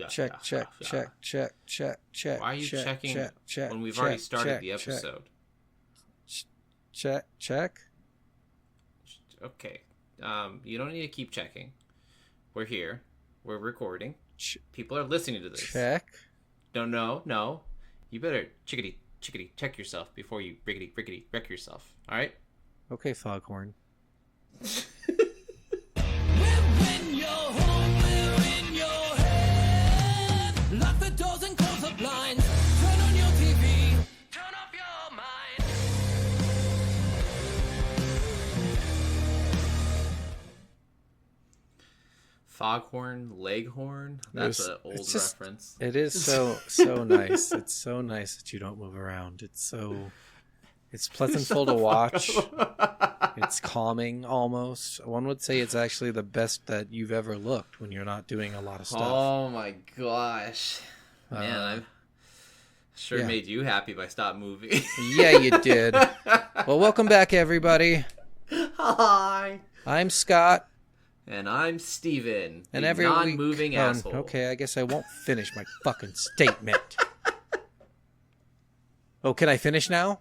Check. Why are you checking when we've already started the episode? Check. Okay. You don't need to keep checking. We're here. We're recording. People are listening to this. Check. No. You better chickadee check yourself before you rickety wreck yourself. All right? Okay, Foghorn. Lock the doors and close the blinds. Turn on your TV. Turn off your mind. Foghorn, Leghorn. That's an old reference. It is so nice. It's so nice that you don't move around. It's pleasantful to watch. It's calming almost. One would say it's actually the best that you've ever looked when you're not doing a lot of stuff. Oh my gosh. Man, I've sure made you happy by stop moving. Yeah, you did. Well, welcome back, everybody. Hi. I'm Scott. And I'm Steven, and the every non-moving asshole. Okay, I guess I won't finish my fucking statement. Oh, can I finish now?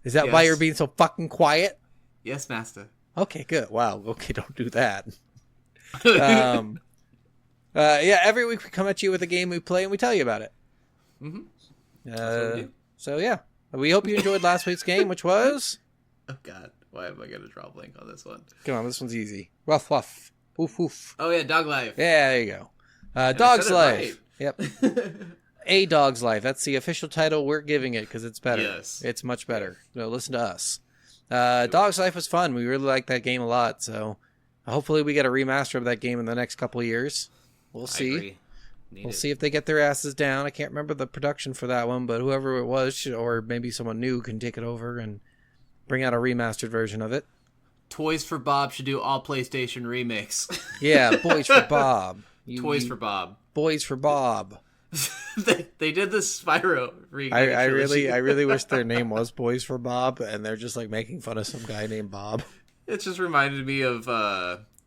Is that why you're being so fucking quiet? Yes, master. Okay, good. Wow. Okay, don't do that. Every week we come at you with a game we play and we tell you about it. Mm-hmm. So yeah, we hope you enjoyed last week's game, which was... Oh God, why am I going to draw a blank on this one? Come on, this one's easy. Ruff, wuff. Woof, woof. Oh yeah, Dog Life. Yeah, there you go. Dog's Life. Right. Yep. A Dog's Life. That's the official title we're giving it because it's better. Yes. It's much better. No, listen to us. Dog's Life was fun. We really liked that game a lot. So hopefully we get a remaster of that game in the next couple of years. We'll see. I agree. We'll see if they get their asses down. I can't remember the production for that one, but whoever it was, or maybe someone new, can take it over and bring out a remastered version of it. Toys for Bob should do all PlayStation remix. Yeah, Boys for Bob. Toys for Bob. Boys for Bob. they did the Spyro remake. I really wish their name was Boys for Bob, and they're just like making fun of some guy named Bob. It just reminded me of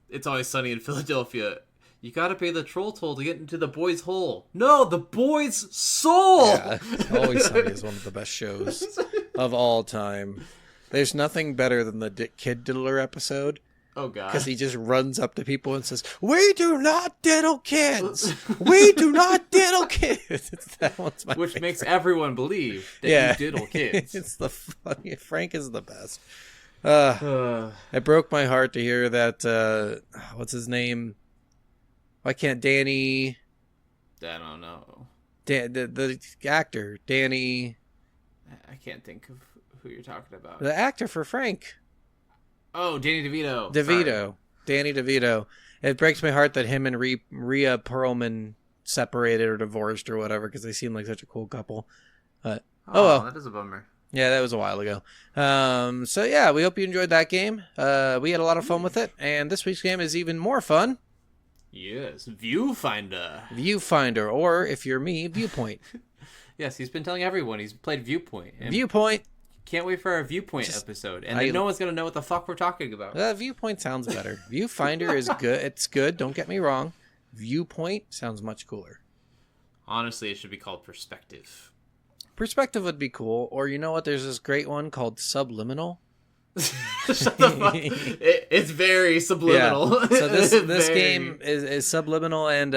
It's Always Sunny in Philadelphia. You gotta pay the troll toll to get into the boy's hole. No, the boy's soul! Yeah, Always Sunny is one of the best shows of all time. There's nothing better than the Kid Diddler episode. Oh, God. Because he just runs up to people and says, "We do not diddle kids! We do not diddle kids!" That one's my favorite. Makes everyone believe that you diddle kids. It's the funny. Frank is the best. It broke my heart to hear that, what's his name? Why can't Danny... I don't know. The actor, Danny... I can't think of who you're talking about. The actor for Frank. Oh, Danny DeVito. Danny DeVito. It breaks my heart that him and Rhea Perlman separated or divorced or whatever because they seem like such a cool couple. But well. That is a bummer. Yeah, that was a while ago. So yeah, we hope you enjoyed that game. We had a lot of fun with it, and this week's game is even more fun. Yes, Viewfinder, or if you're me, Viewpoint. Yes, he's been telling everyone he's played Viewpoint. Viewpoint. Can't wait for our Viewpoint episode, and then no one's gonna know what the fuck we're talking about. Viewpoint sounds better. Viewfinder is good. It's good. Don't get me wrong. Viewpoint sounds much cooler. Honestly, it should be called Perspective. Perspective would be cool, or you know what? There's this great one called Subliminal. Shut the fuck. It's very subliminal. Yeah. So this game is subliminal, and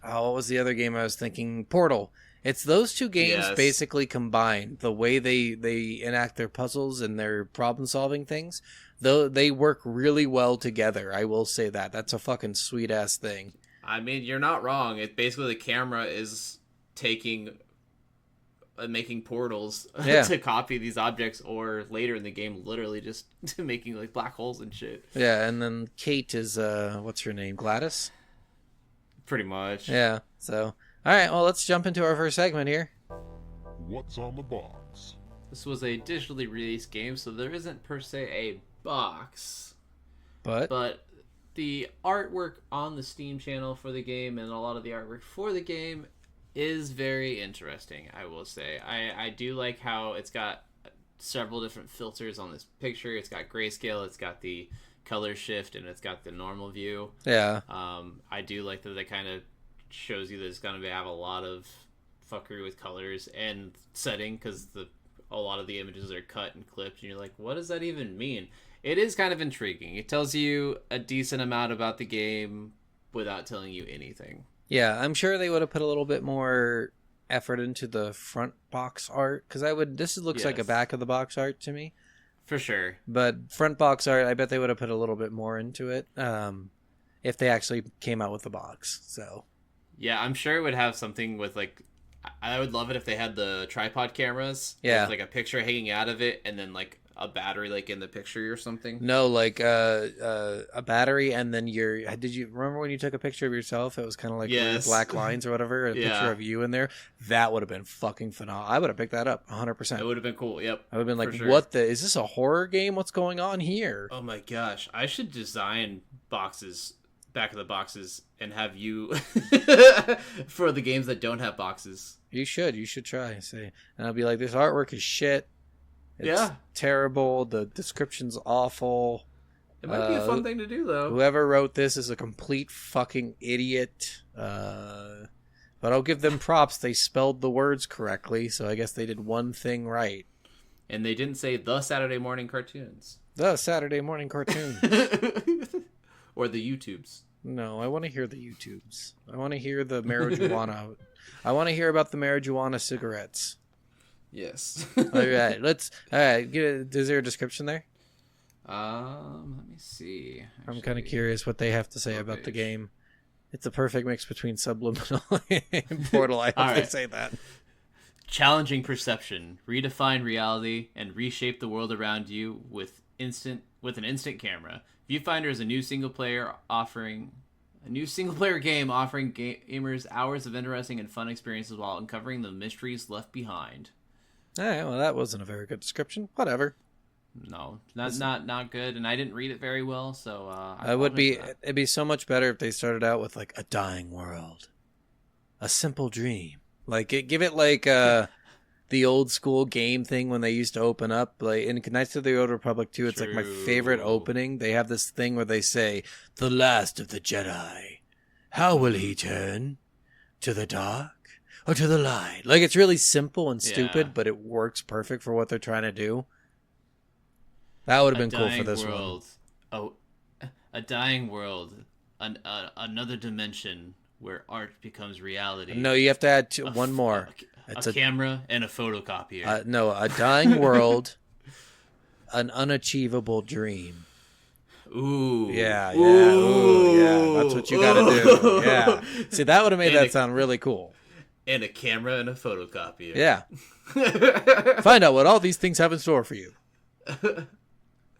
what was the other game I was thinking? Portal. It's those two games basically combined. The way they enact their puzzles and their problem solving things, though they work really well together. I will say that. That's a fucking sweet ass thing. I mean, you're not wrong. It basically the camera is making portals to copy these objects, or later in the game, literally just making like black holes and shit. Yeah, and then Kate is what's her name? Gladys? Pretty much. Yeah. So, all right. Well, let's jump into our first segment here. What's on the box? This was a digitally released game, so there isn't per se a box, but the artwork on the Steam channel for the game and a lot of the artwork for the game is very interesting, I will say. I do like how it's got several different filters on this picture. It's got grayscale, it's got the color shift and it's got the normal view. Yeah. I do like that it kind of shows you that it's going to have a lot of fuckery with colors and setting, because a lot of the images are cut and clipped, and you're like, what does that even mean? It is kind of intriguing. It tells you a decent amount about the game without telling you anything. Yeah, I'm sure they would have put a little bit more effort into the front box art, because this looks like a back of the box art to me. For sure. But front box art, I bet they would have put a little bit more into it if they actually came out with the box. So yeah, I'm sure it would have something with like, I would love it if they had the tripod cameras. Yeah. With like a picture hanging out of it and then like a battery like in the picture or something. No, like a battery, and then did you remember when you took a picture of yourself? It was kind of like weird black lines or whatever, a picture of you in there. That would have been fucking phenomenal. I would have picked that up 100%. It would have been cool. Yep. I would have been like, what is this, a horror game? What's going on here? Oh my gosh. I should design boxes, back of the boxes, and have you for the games that don't have boxes. You should try. Say, and I'll be like, this artwork is shit. It's terrible. The description's awful. It might be a fun thing to do, though. Whoever wrote this is a complete fucking idiot. But I'll give them props. They spelled the words correctly, so I guess they did one thing right. And they didn't say the Saturday morning cartoons. The Saturday morning cartoon. Or the YouTubes. No, I want to hear the YouTubes. I want to hear the marijuana. I want to hear about the marijuana cigarettes. Yes. All right. Is there a description there? Let me see. Actually, I'm kind of curious what they have to say about the game. It's a perfect mix between Subliminal and Portal. I hope they say that. Challenging perception, redefine reality, and reshape the world around you with an instant camera. Viewfinder is a new single player game offering gamers hours of interesting and fun experiences while uncovering the mysteries left behind. All right, well, that wasn't a very good description. Whatever. No, not good, and I didn't read it very well, so it'd be so much better if they started out with like a dying world, a simple dream. Like give it like the old school game thing when they used to open up, like in Knights of the Old Republic 2. It's like my favorite opening. They have this thing where they say, "The last of the Jedi, how will he turn? To the dark or to the light?" Like, it's really simple and stupid, but it works perfect for what they're trying to do. That would have been cool for this world. Oh, a dying world, another dimension where art becomes reality. No, you have to add one more. It's a camera and a photocopier. No, a dying world, an unachievable dream. Ooh. Yeah. Ooh, yeah. That's what you got to do. Yeah. See, that would have made that sound really cool. And a camera and a photocopier. Yeah. Find out what all these things have in store for you.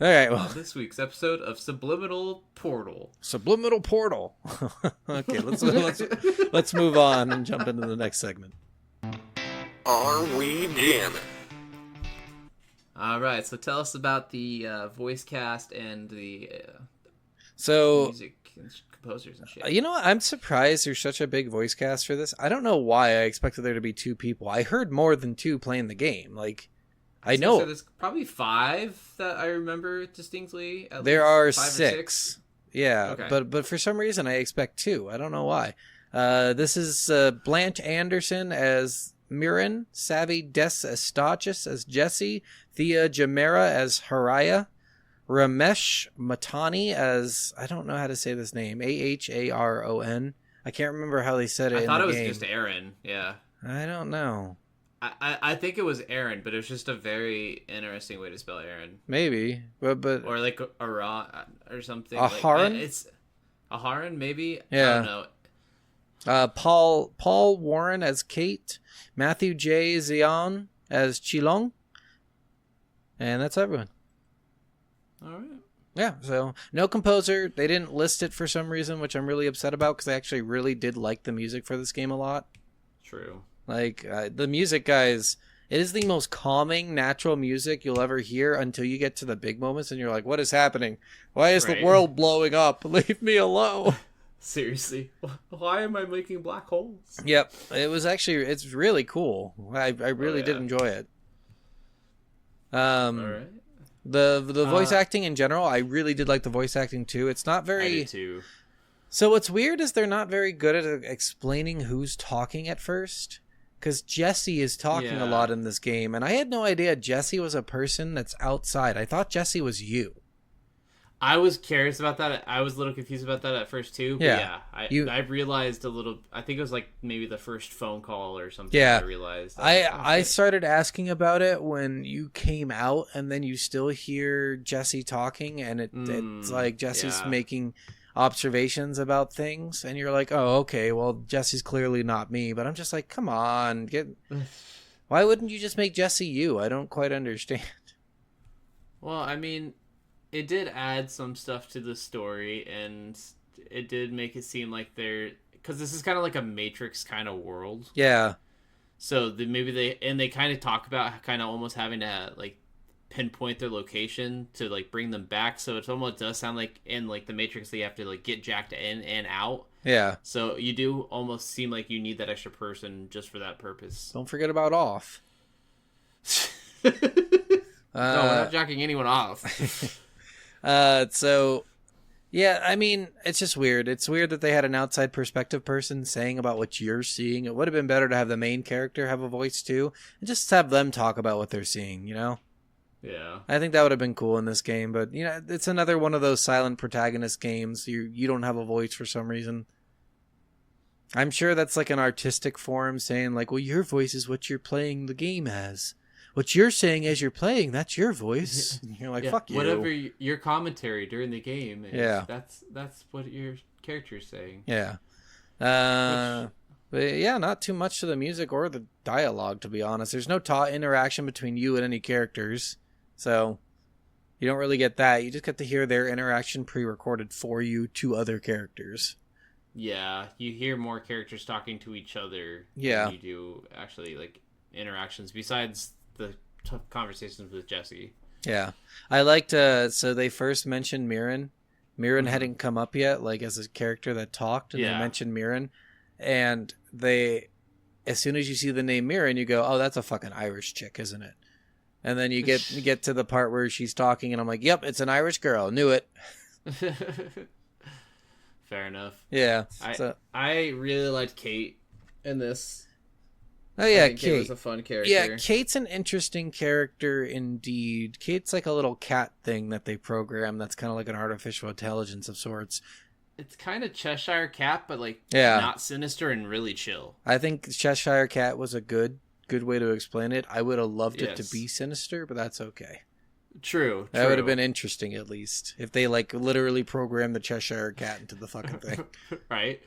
All right. Well, this week's episode of Subliminal Portal. Subliminal Portal. Okay, let's move on and jump into the next segment. Are we in? All right, so tell us about the voice cast and the music and composers and shit. You know what? I'm surprised there's such a big voice cast for this. I don't know why I expected there to be 2 people. I heard more than 2 playing the game. Like, I know there's probably 5 that I remember distinctly. There are 6. Yeah, okay. But for some reason I expect 2. I don't know why. This is Blanche Anderson as Mirren, Savvy Des Estachis as Jesse, Thea Jamera as Haraya, Ramesh Matani as, I don't know how to say this name, Aharon. I can't remember how they said it in the game. I thought it was just Aaron, yeah. I don't know. I think it was Aaron, but it was just a very interesting way to spell Aaron. Maybe, but or like Aron or something. Aharon? Like, it's Aharon, maybe. Yeah. I don't know. Paul Warren as Kate, Matthew J. Zion as Chilong, and that's everyone. All right. Yeah, so no composer. They didn't list it for some reason, which I'm really upset about, because I actually really did like the music for this game a lot. True. Like, the music, guys, it is the most calming, natural music you'll ever hear until you get to the big moments, and you're like, what is happening? Why is the world blowing up? Leave me alone. Seriously, why am I making black holes? Yep, it's really cool. I really did enjoy it. All right. The voice acting in general, I really did like the voice acting too. It's not very. I did too. So what's weird is they're not very good at explaining who's talking at first. Because Jesse is talking a lot in this game, and I had no idea Jesse was a person that's outside. I thought Jesse was you. I was curious about that. I was a little confused about that at first too. But I realized a little. I think it was like maybe the first phone call or something. Yeah, I realized. I started asking about it when you came out, and then you still hear Jesse talking, and it's like Jesse's making observations about things, and you're like, oh, okay, well, Jesse's clearly not me. But I'm just like, come on, why wouldn't you just make Jesse you? I don't quite understand. Well, I mean, it did add some stuff to the story, and it did make it seem like because this is kind of like a Matrix kind of world. Yeah. So they kind of talk about kind of almost having to like pinpoint their location to like bring them back. So it almost does sound like in like the Matrix they have to like get jacked in and out. Yeah. So you do almost seem like you need that extra person just for that purpose. Don't forget about off. No, we're not jacking anyone off. So yeah, I mean, it's just weird. It's weird that they had an outside perspective person saying about what you're seeing. It would have been better to have the main character have a voice too, and just have them talk about what they're seeing, you know? Yeah. I think that would have been cool in this game, but you know, it's another one of those silent protagonist games. You don't have a voice for some reason. I'm sure that's like an artistic form saying like, well, your voice is what you're playing the game as. What you're saying as you're playing, that's your voice. And you're like, fuck you. Whatever your commentary during the game is, that's what your character's saying. Yeah. But yeah, not too much to the music or the dialogue, to be honest. There's no interaction between you and any characters. So you don't really get that. You just get to hear their interaction pre-recorded for you to other characters. Yeah, you hear more characters talking to each other than you do actually like interactions besides the conversations with Jesse. Yeah. I liked, so they first mentioned Mirren. Mirren hadn't come up yet, like as a character that talked, and they mentioned Mirren. And as soon as you see the name Mirren, you go, oh, that's a fucking Irish chick, isn't it? And then you get to the part where she's talking, and I'm like, yep, it's an Irish girl. Knew it. Fair enough. Yeah. I really liked Kate in this. Oh, yeah, Kate was a fun character. Yeah, Kate's an interesting character indeed. Kate's like a little cat thing that they program that's kind of like an artificial intelligence of sorts. It's kind of Cheshire Cat, but like not sinister and really chill. I think Cheshire Cat was a good way to explain it. I would have loved it to be sinister, but that's okay. True. That would have been interesting, at least, if they like literally programmed the Cheshire Cat into the fucking thing. Right.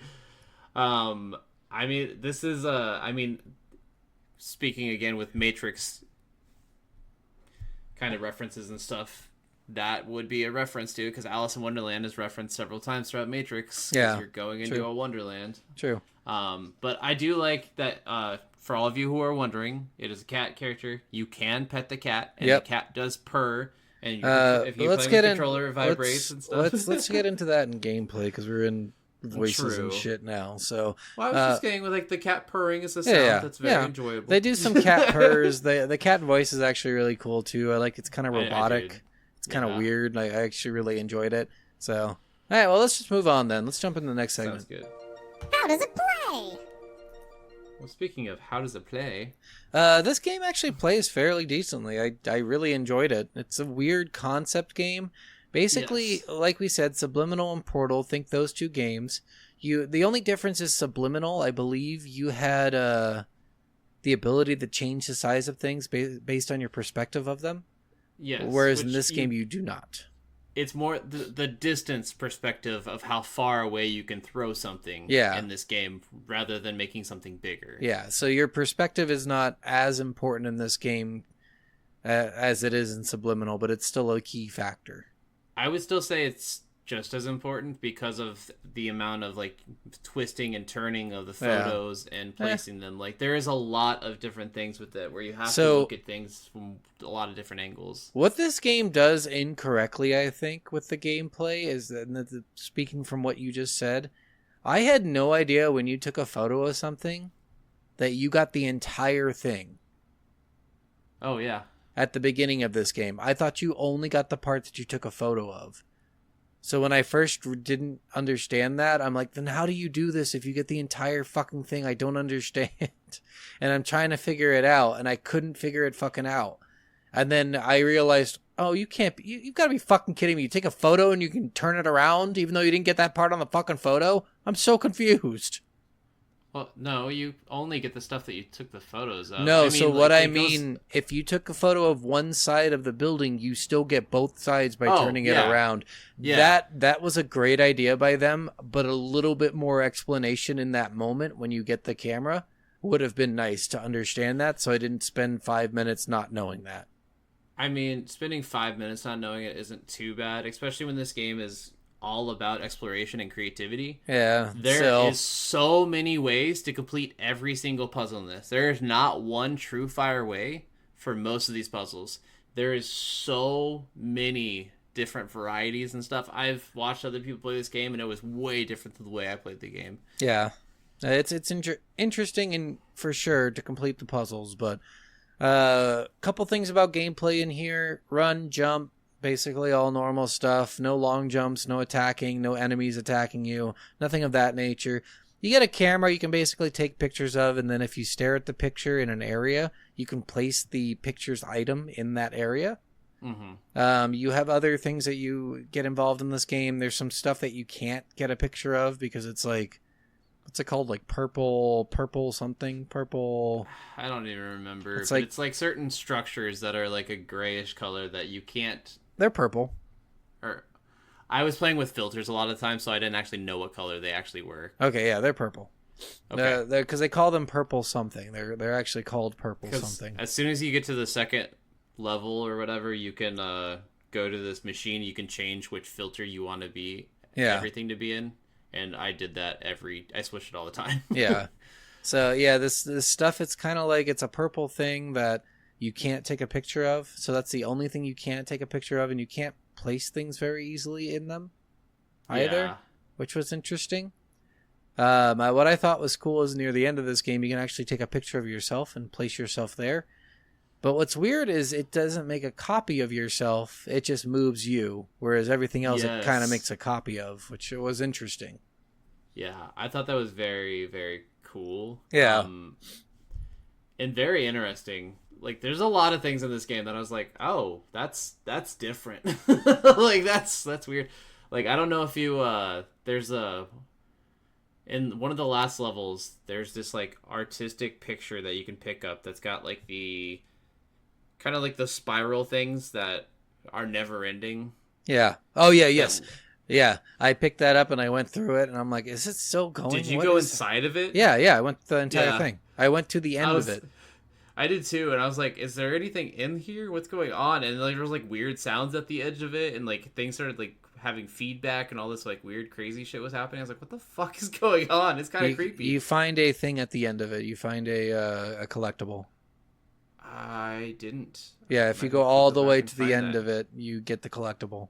I mean, this is speaking again with Matrix kind of references and stuff, that would be a reference to, because Alice in Wonderland is referenced several times throughout Matrix. Yeah, you're going into a Wonderland. True. But I do like that. For all of you who are wondering, it is a cat character. You can pet the cat, and the cat does purr. And if you play with the controller, it vibrates and stuff. Let's get into that in gameplay, because we're in voices and shit now. So I was just getting with like the cat purring is a sound that's very enjoyable. They do some cat purrs. The cat voice is actually really cool too. I like it's kind of robotic. It's kind of weird. I actually really enjoyed it. So all right, well, let's just move on then. Let's jump into the next segment. Sounds good. How does it play? Well, speaking of how does it play, this game actually plays fairly decently. I really enjoyed it. It's a weird concept game. Basically, like we said, Subliminal and Portal, think those two games. The only difference is Subliminal, I believe you had the ability to change the size of things based on your perspective of them. Yes. Whereas in this game, you do not. It's more the distance perspective of how far away you can throw something in this game rather than making something bigger. Yeah, so your perspective is not as important in this game as it is in Subliminal, but it's still a key factor. I would still say it's just as important because of the amount of like twisting and turning of the photos and placing them. Like there is a lot of different things with it where you have to look at things from a lot of different angles. What this game does incorrectly, I think, with the gameplay is that, speaking from what you just said, I had no idea when you took a photo of something that you got the entire thing. Oh yeah. at the beginning of this game. I thought you only got the part that you took a photo of. So when I first didn't understand that, I'm like, then how do you do this if you get the entire fucking thing? I don't understand. And I'm trying to figure it out, and I couldn't figure it fucking out. And then I realized, oh, you can't, you've got to be fucking kidding me. You take a photo and you can turn it around even though you didn't get that part on the fucking photo? I'm so confused. Well, no, you only get the stuff that you took the photos of. No, if you took a photo of one side of the building, you still get both sides by turning it around. Yeah. That was a great idea by them, but a little bit more explanation in that moment when you get the camera would have been nice to understand that, so I didn't spend 5 minutes not knowing that. I mean, spending 5 minutes not knowing it isn't too bad, especially when this game is all about exploration and creativity. Yeah. There is so many ways to complete every single puzzle in this. There is not one true fire way for most of these puzzles. There is so many different varieties and stuff. I've watched other people play this game, and it was way different than the way I played the game. Yeah. It's interesting and for sure to complete the puzzles, but couple things about gameplay in here. Run, jump. Basically all normal stuff. No long jumps, no attacking, no enemies attacking you, nothing of that nature. You get a camera you can basically take pictures of, and then if you stare at the picture in an area, you can place the picture's item in that area. Mm-hmm. You have other things that you get involved in this game. There's some stuff that you can't get a picture of because it's like, what's it called? Like purple something? Purple. I don't even remember. It's like certain structures that are like a grayish color that you can't. They're purple. Or I was playing with filters a lot of the time, so I didn't actually know what color they actually were. Okay, yeah, they're purple. Okay, because they call them purple something. They're actually called purple something. As soon as you get to the second level or whatever, you can go to this machine. You can change which filter you want to be. Yeah. Everything to be in, and I did that I switched it all the time. Yeah. So yeah, this stuff. It's kind of like it's a purple thing that you can't take a picture of, so that's the only thing you can't take a picture of, and you can't place things very easily in them either, which was interesting. What I thought was cool is near the end of this game, you can actually take a picture of yourself and place yourself there. But what's weird is it doesn't make a copy of yourself, it just moves you, whereas everything else it kind of makes a copy of, which was interesting. Yeah, I thought that was very, very cool. Yeah. And very interesting. Like, there's a lot of things in this game that I was like, oh, that's different. Like, that's weird. Like, I don't know if you, in one of the last levels, there's this, like, artistic picture that you can pick up that's got, like, the, kind of like the spiral things that are never ending. Yeah. Oh, yeah, yes. Yeah, I picked that up and I went through it, and I'm like, is it still going? Did you go inside of it? Yeah, I went the entire thing. I went to the end of it. I did too, and I was like, is there anything in here? What's going on? And like there was like weird sounds at the edge of it, and like things started like having feedback and all this like weird crazy shit was happening. I was like, what the fuck is going on? It's kind of creepy. You find a thing at the end of it. You find a collectible. I didn't. Yeah, if you go all the way to the end of it, you get the collectible.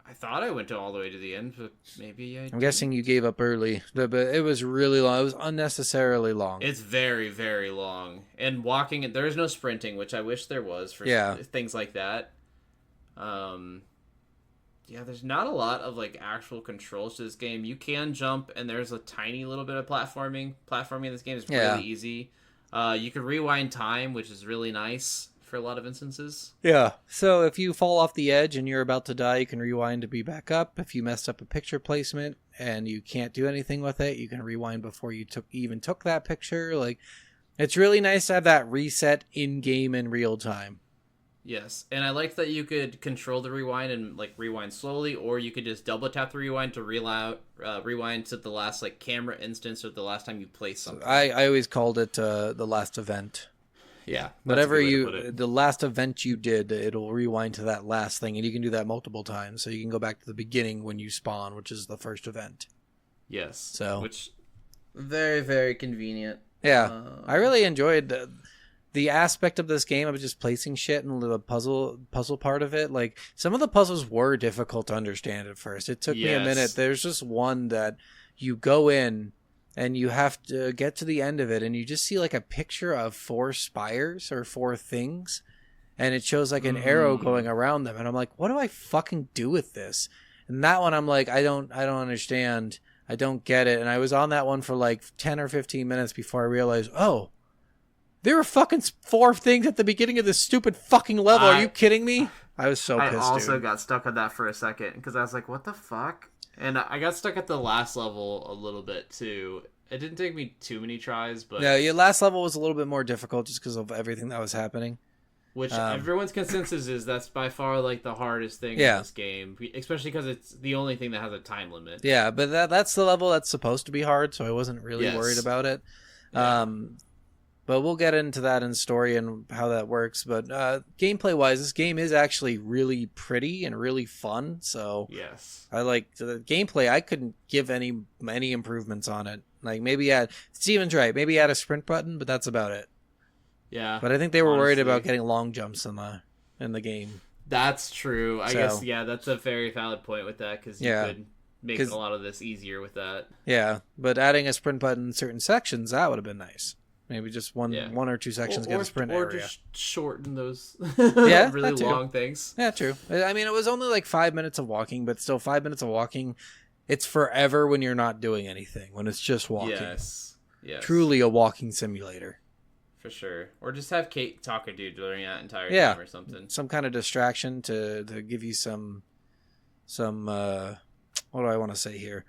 I thought I went all the way to the end, but maybe I didn't. I'm guessing you gave up early, but it was really long. It was unnecessarily long. It's very, very long. And walking, there is no sprinting, which I wish there was for things like that. Yeah, there's not a lot of like actual controls to this game. You can jump, and there's a tiny little bit of platforming. Platforming in this game is really easy. You can rewind time, which is really nice for a lot of instances. Yeah. So if you fall off the edge and you're about to die, you can rewind to be back up. If you messed up a picture placement and you can't do anything with it, you can rewind before you even took that picture. Like, it's really nice to have that reset in game in real time. Yes, and I liked that you could control the rewind and like rewind slowly, or you could just double tap the rewind to rewind to the last like camera instance or the last time you placed something. I always called it the last event. Yeah, whatever the last event you did, it'll rewind to that last thing, and you can do that multiple times. So you can go back to the beginning when you spawn, which is the first event. Yes. So which very, very convenient. Yeah, I really enjoyed the aspect of this game of just placing shit and the puzzle part of it. Like, some of the puzzles were difficult to understand at first. It took me a minute. There's just one that you go in and you have to get to the end of it, and you just see like a picture of 4 spires or 4 things, and it shows like an arrow going around them, and I'm like, what do I fucking do with this? And that one I'm like, I don't understand. I don't get it. And I was on that one for like 10 or 15 minutes before I realized, oh, there were fucking 4 things at the beginning of this stupid fucking level. Are you kidding me? I was so pissed, I also dude. got stuck on that for a second because I was like, what the fuck? And I got stuck at the last level a little bit too. It didn't take me too many tries, but... Yeah, your last level was a little bit more difficult just because of everything that was happening. Which everyone's consensus is that's by far like the hardest thing in this game, especially because it's the only thing that has a time limit. Yeah, but that's the level that's supposed to be hard, so I wasn't really worried about it. Yeah. But we'll get into that in story and how that works. But gameplay-wise, this game is actually really pretty and really fun. So yes, I like the gameplay. I couldn't give any improvements on it. Like maybe Steven's right. Maybe add a sprint button, but that's about it. Yeah, but I think they were worried about getting long jumps in the game. That's true. I guess that's a very valid point with that because you could make a lot of this easier with that. Yeah, but adding a sprint button in certain sections, that would have been nice. Maybe just one or 2 sections get a sprint area. Or just shorten those really long things. Yeah, true. I mean, it was only like 5 minutes of walking, but still 5 minutes of walking, it's forever when you're not doing anything, when it's just walking. Yes. Truly a walking simulator. For sure. Or just have Kate talk to you during that entire time or something. Some kind of distraction to give you some what do I want to say here?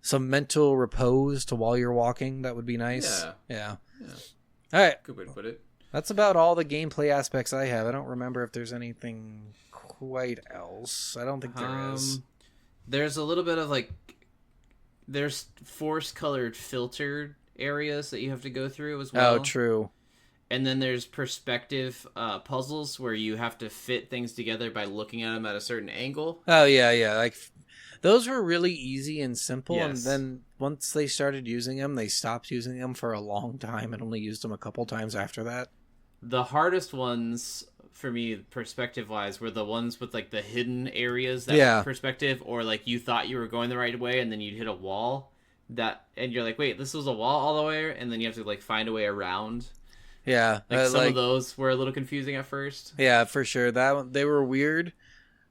Some mental repose to while you're walking. That would be nice. Yeah. All right. Good way to put it. That's about all the gameplay aspects I have. I don't remember if there's anything quite else. I don't think there is. There's a little bit of there's force-colored filtered areas that you have to go through as well. Oh, true. And then there's perspective puzzles where you have to fit things together by looking at them at a certain angle. Oh, yeah. Like, those were really easy and simple, and then once they started using them, they stopped using them for a long time and only used them a couple times after that. The hardest ones for me, perspective-wise, were the ones with like the hidden areas that were perspective, or like you thought you were going the right way and then you'd hit a wall and you're like, wait, this was a wall all the way, and then you have to like find a way around. Yeah, some of those were a little confusing at first. Yeah, for sure. They were weird.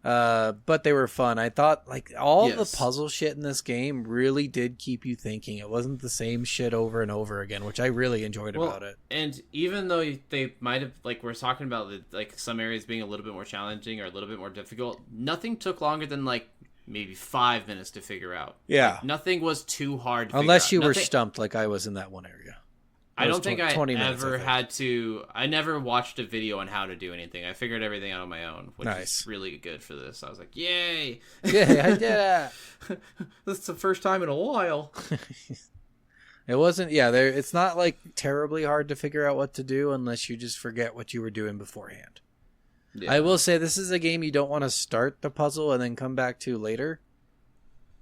But they were fun. I thought like all the puzzle shit in this game really did keep you thinking. It wasn't the same shit over and over again, which I really enjoyed about it. And even though they might have, like we're talking about, like some areas being a little bit more challenging or a little bit more difficult, nothing took longer than like maybe 5 minutes to figure out. Yeah, like, nothing was too hard to unless figure out. You were stumped like I was in that one area. I don't think I ever had to... I never watched a video on how to do anything. I figured everything out on my own, which is really good for this. I was like, yay! Yeah, I did that. This is the first time in a while. It wasn't... Yeah, it's not like terribly hard to figure out what to do unless you just forget what you were doing beforehand. Yeah. I will say this is a game you don't want to start the puzzle and then come back to later.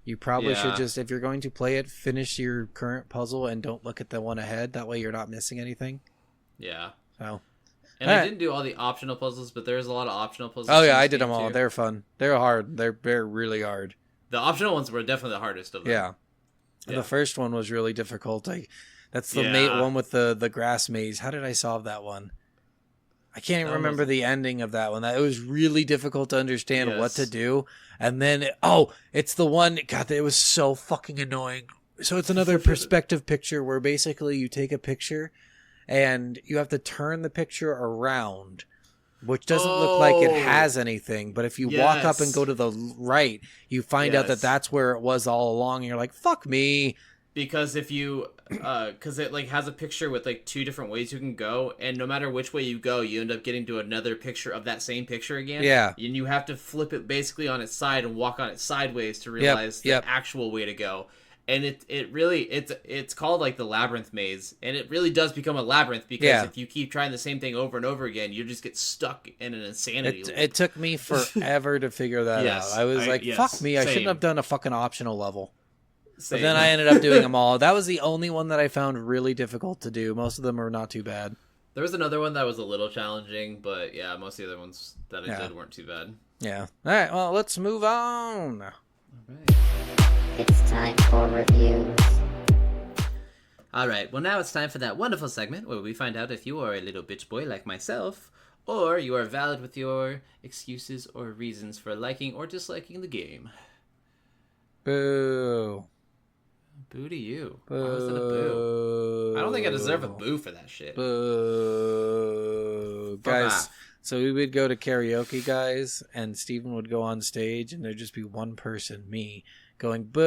You probably should just, if you're going to play it, finish your current puzzle and don't look at the one ahead. That way you're not missing anything. Yeah. So. And I didn't do all the optional puzzles, but there's a lot of optional puzzles. Oh, yeah, I did them all. Too. They're fun. They're hard. They're really hard. The optional ones were definitely the hardest of them. Yeah. The first one was really difficult. That's the one with the grass maze. How did I solve that one? I can't even remember the ending of that one. It was really difficult to understand what to do. And then, it's the one, God, it was so fucking annoying. So it's another perspective picture where basically you take a picture and you have to turn the picture around, which doesn't look like it has anything. But if you walk up and go to the right, you find out that that's where it was all along. And you're like, fuck me. Because if you, because it like has a picture with like 2 different ways you can go, and no matter which way you go, you end up getting to another picture of that same picture again. Yeah. And you have to flip it basically on its side and walk on it sideways to realize the actual way to go. And it's called like the labyrinth maze, and it really does become a labyrinth because if you keep trying the same thing over and over again, you just get stuck in an insanity loop. It took me forever to figure that out. I was fuck me, I shouldn't have done a fucking optional level. But then I ended up doing them all. That was the only one that I found really difficult to do. Most of them are not too bad. There was another one that was a little challenging, but yeah, most of the other ones that I did weren't too bad. Yeah. All right, well, let's move on. All right. It's time for reviews. All right, well, now it's time for that wonderful segment where we find out if you are a little bitch boy like myself, or you are valid with your excuses or reasons for liking or disliking the game. Boo. Boo to you. Boo. Why was it a boo? I don't think I deserve a boo for that shit. Boo. Guys, so we would go to karaoke, guys, and Steven would go on stage, and there'd just be one person, me, going, boo.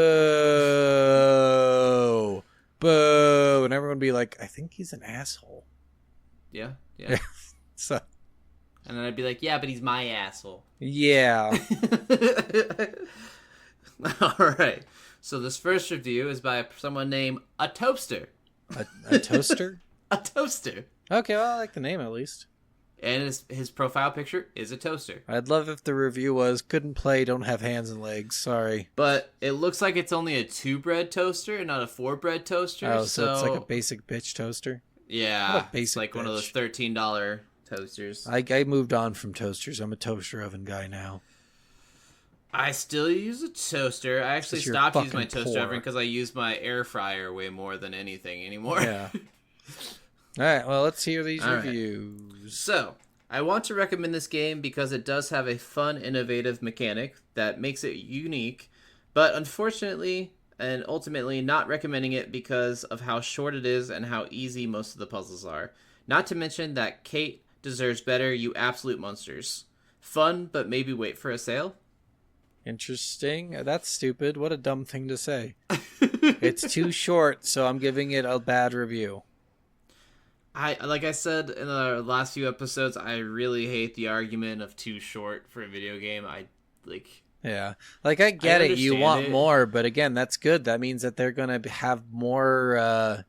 Boo. And everyone would be like, I think he's an asshole. Yeah. So... And then I'd be like, yeah, but he's my asshole. Yeah. All right. So this first review is by someone named A Toaster. A toaster? A toaster. Okay, well, I like the name at least. And his profile picture is a toaster. I'd love if the review was, couldn't play, don't have hands and legs, sorry. But it looks like it's only a 2-bread toaster and not a 4-bread toaster. Oh, so it's like a basic bitch toaster? Yeah. What a basic it's like bitch. one of those $13 toasters. I moved on from toasters. I'm a toaster oven guy now. I still use a toaster. I actually stopped using my toaster oven because I use my air fryer way more than anything anymore. Yeah. All right, well, let's hear these reviews. Right. So, I want to recommend this game because it does have a fun, innovative mechanic that makes it unique, but unfortunately and ultimately not recommending it because of how short it is and how easy most of the puzzles are. Not to mention that Kate deserves better, you absolute monsters. Fun, but maybe wait for a sale. Interesting. That's stupid. What a dumb thing to say. It's too short, so I'm giving it a bad review. Like I said in the last few episodes, I really hate the argument of too short for a video game. Yeah. Like, I get it. You want more, but again, that's good. That means that they're going to have more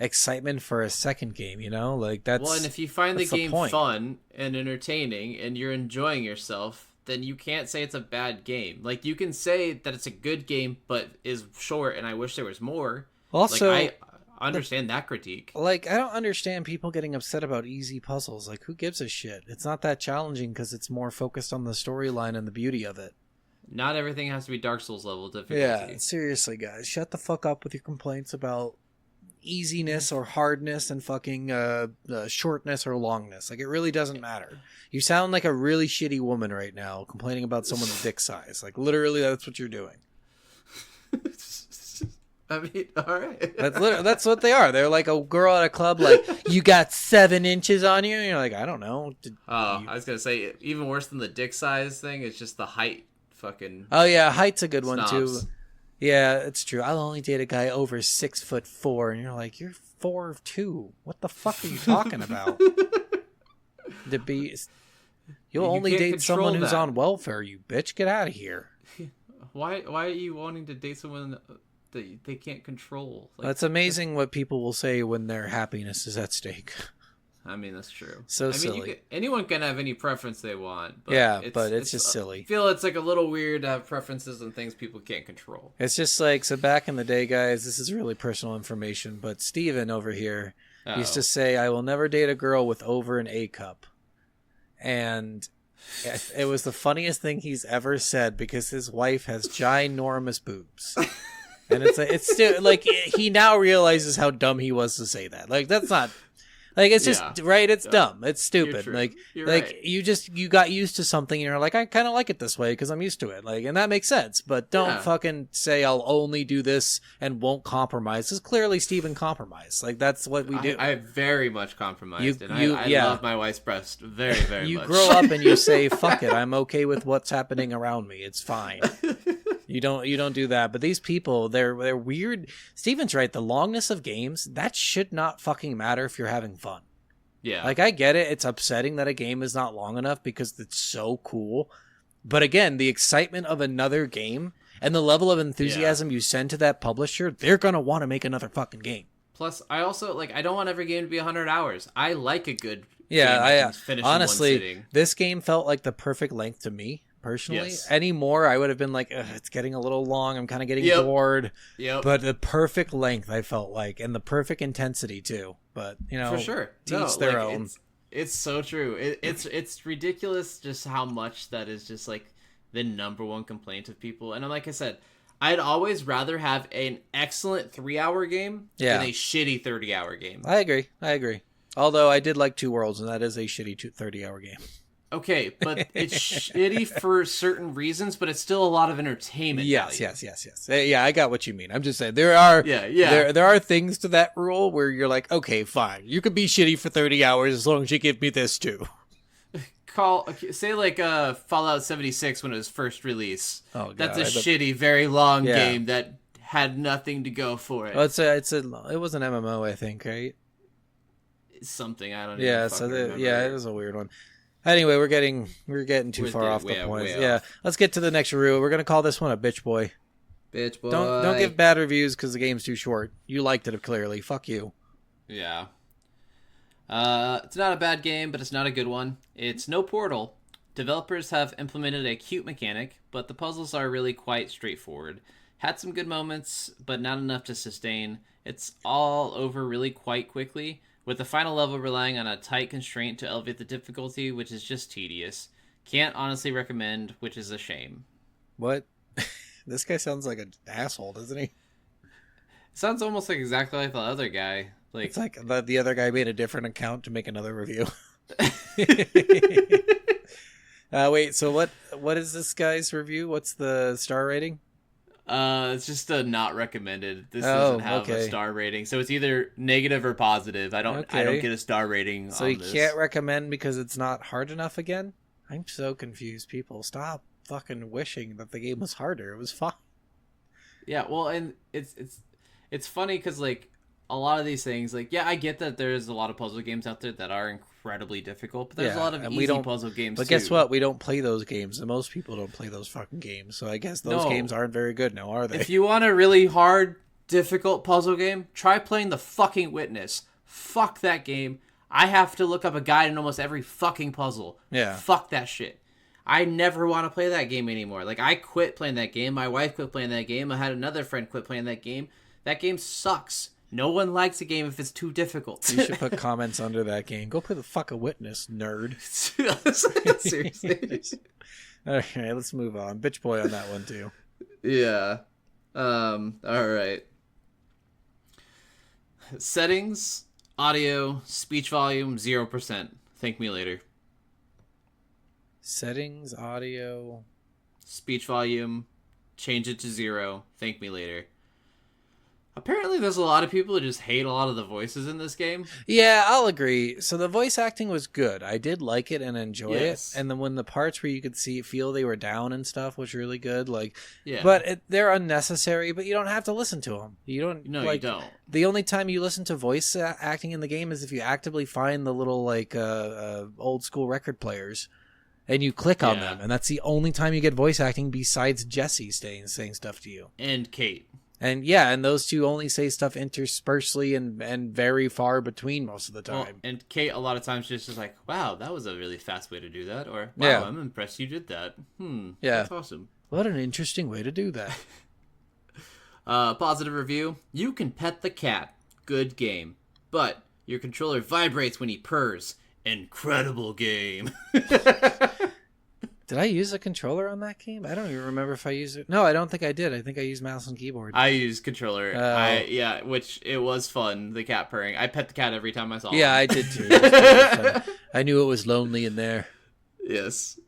excitement for a second game, you know? Like, that's... Well, and if you find the game fun and entertaining and you're enjoying yourself, then you can't say it's a bad game. Like, you can say that it's a good game, but is short and I wish there was more. Also... Like, I understand that critique. Like, I don't understand people getting upset about easy puzzles. Like, who gives a shit? It's not that challenging because it's more focused on the storyline and the beauty of it. Not everything has to be Dark Souls level difficulty. Yeah, seriously, guys. Shut the fuck up with your complaints about easiness or hardness and fucking shortness or longness. Like, it really doesn't matter. You sound like a really shitty woman right now complaining about someone's dick size. Like, literally, that's what you're doing. I mean, all right. That's what they are. They're like a girl at a club, like, you got 7 inches on you? And you're like, I don't know. I was going to say, even worse than the dick size thing, it's just the height fucking... Oh, yeah, height's a good one, too. snobs. Yeah, it's true. I'll only date a guy over 6'4", and you're like, you're 4'2". What the fuck are you talking about? You'll only date someone who's on welfare, you bitch. Get out of here. Why are you wanting to date someone that they can't control? Like, That's amazing what people will say when their happiness is at stake. I mean, that's true. Silly. Anyone can have any preference they want. But yeah, but it's just silly. I feel it's like a little weird to have preferences and things people can't control. It's just like, so back in the day, guys, this is really personal information, but Steven over here used to say, I will never date a girl with over an A cup. And it was the funniest thing he's ever said because his wife has ginormous boobs. And it's still like, he now realizes how dumb he was to say that. Like, that's not... Like, it's just, right? It's dumb. It's stupid. You're like right. you got used to something and you're like, I kind of like it this way because I'm used to it. Like, and that makes sense. But don't fucking say I'll only do this and won't compromise. Because clearly Steven compromised. Like, that's what we do. I very much compromised. I love my wife's breast very, very much. You grow up and you say, fuck it. I'm okay with what's happening around me. It's fine. You don't do that. But these people, they're weird. Steven's right. The longness of games, that should not fucking matter if you're having fun. Yeah. Like, I get it. It's upsetting that a game is not long enough because it's so cool. But again, the excitement of another game and the level of enthusiasm you send to that publisher, they're going to want to make another fucking game. Plus, I also, I don't want every game to be 100 hours. I like a good game that can finish honestly, in one sitting. This game felt like the perfect length to me. Personally, anymore, I would have been like, it's getting a little long. I'm kind of getting bored. Yep. But the perfect length, I felt like, and the perfect intensity too. But for sure, each their own. It's so true. It's ridiculous just how much that is just like the number one complaint of people. And like I said, I'd always rather have an excellent 3-hour game than a shitty 30-hour game. I agree. Although I did like Two Worlds, and that is a shitty 30-hour game. Okay, but it's shitty for certain reasons, but it's still a lot of entertainment value. Yes. Yeah, I got what you mean. I'm just saying there are there are things to that rule where you're like, okay, fine, you could be shitty for 30 hours as long as you give me this too. Say like Fallout 76 when it was first released. Oh, God, that's a shitty, very long game that had nothing to go for it. Well, it was an MMO, I think, right? Something I don't know. Yeah, it was a weird one. Anyway, we're getting too far off the points. Yeah, let's get to the next review. We're gonna call this one a bitch boy. Bitch boy. Don't give bad reviews because the game's too short. You liked it clearly. Fuck you. Yeah. It's not a bad game, but it's not a good one. It's no Portal. Developers have implemented a cute mechanic, but the puzzles are really quite straightforward. Had some good moments, but not enough to sustain. It's all over really quite quickly, with the final level relying on a tight constraint to elevate the difficulty, which is just tedious. Can't honestly recommend, which is a shame. What? This guy sounds like an asshole, doesn't he? Sounds almost like exactly like the other guy. It's like the other guy made a different account to make another review. Wait, so what is this guy's review? What's the star rating? It's just a not recommended. This doesn't have a star rating, so it's either negative or positive. I don't get a star rating. So you can't recommend because it's not hard enough again? I'm so confused. People, stop fucking wishing that the game was harder. It was fun. Yeah, well, and it's funny because like a lot of these things, like I get that there's a lot of puzzle games out there that are incredibly difficult, but there's a lot of easy puzzle games But guess what? We don't play those games, and most people don't play those fucking games. So I guess those games aren't very good now, are they? If you want a really hard, difficult puzzle game, try playing The fucking Witness. Fuck that game. I have to look up a guide in almost every fucking puzzle. Yeah. Fuck that shit. I never want to play that game anymore. Like, I quit playing that game. My wife quit playing that game. I had another friend quit playing that game. That game sucks. No one likes a game if it's too difficult. You should put comments under that game. Go play The fucking Witness, nerd. Seriously. Okay, let's move on. Bitch boy on that one, too. Yeah. All right. Settings, audio, speech volume, 0%. Thank me later. Settings, audio, speech volume, change it to 0. Thank me later. Apparently there's a lot of people who just hate a lot of the voices in this game. Yeah, I'll agree. So the voice acting was good. I did like it and enjoy it. And then when the parts where you could feel they were down and stuff was really good. But they're unnecessary, but you don't have to listen to them. You don't. You don't. The only time you listen to voice acting in the game is if you actively find the little old school record players. And you click on them, and that's the only time you get voice acting besides Jesse saying stuff to you. And Kate. And and those two only say stuff interspersely and very far between most of the time. Well, and Kate a lot of times just like, wow, that was a really fast way to do that. Or, wow, I'm impressed you did that. That's awesome. What an interesting way to do that. Positive review. You can pet the cat. Good game. But your controller vibrates when he purrs. Incredible game. Did I use a controller on that game? I don't even remember if I used it. No, I don't think I did. I think I used mouse and keyboard. I used controller. Which it was fun, the cat purring. I pet the cat every time I saw him. Yeah, I did too. I knew it was lonely in there. Yes.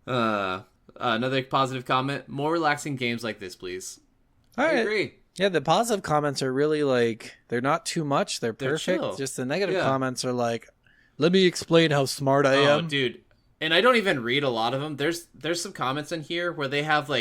Another positive comment. More relaxing games like this, please. I agree. Yeah, the positive comments are really they're not too much. They're perfect. Chill. Just the negative comments are let me explain how smart I am. Oh, dude. And I don't even read a lot of them. There's some comments in here where they have